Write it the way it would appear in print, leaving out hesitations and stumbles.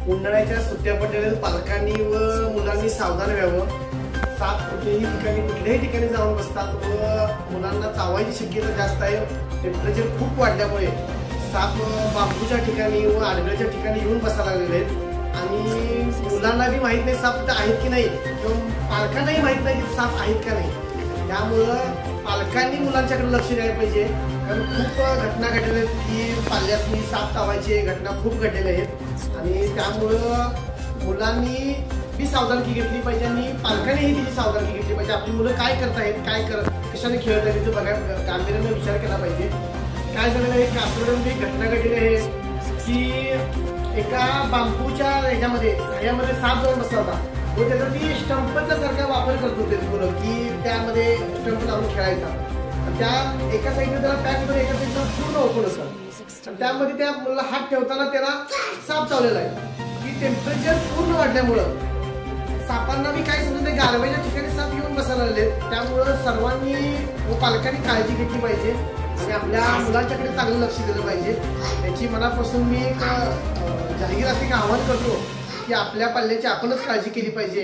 उन्हाळ्याच्या सुट्ट्या पडलेल्या पालकांनी व मुलांनी सावधान व्हावं. साप कुठल्याही ठिकाणी जाऊन बसतात व मुलांना चावायची शक्यता जास्त आहे. टेम्परेचर खूप वाढल्यामुळे साप बांबूच्या ठिकाणी व आडगळच्या ठिकाणी येऊन बसायला लागलेले आहेत आणि मुलांना बी माहीत नाही साप आहेत की नाही किंवा पालकांनाही माहीत नाही की साप आहेत का नाही. त्यामुळं पालकांनी मुलांच्याकडे लक्ष द्यायला पाहिजे, कारण खूप घटना घडलेल्या आहेत की पाल्यातनी साप चावायचे घटना खूप घडलेल्या आहेत आणि त्यामुळं मुलांनी बी सावधानगी घेतली पाहिजे आणि पालकांनीही तिची सावधानगी घेतली पाहिजे. आपली मुलं काय करतायत कशाने खेळत आहेत बघा, गांभीर्याने विचार केला पाहिजे. काय झालेलं आहे, कासरमध्ये घटना घडलेली आहे की एका बांबूच्या ह्याच्यामध्ये साप जाऊन बसला होता व त्याचा ती स्टंपचा सारखा वापर करत होते मुलं की त्यामध्ये स्टंप लावून खेळायचा. त्या एका साईडने त्याला पॅक होतं, एका साईडला पूर्ण ओपन होतं. त्यामध्ये त्या मुलाला हात ठेवताना त्याला साप चावलेला आहे की टेम्परेचर पूर्ण वाढल्यामुळं सापांना बी काय समजत नाही, गारव्याच्या ठिकाणी साप येऊन बसायला लागले. त्यामुळं सर्वांनी व पालकांनी काळजी घेतली पाहिजे आणि आपल्या मुलांच्याकडे चांगलं लक्ष दिलं पाहिजे. त्याची मनापासून मी एक जाहीर असे आवाहन करतो की आपल्या पाल्याची आपणच काळजी केली पाहिजे.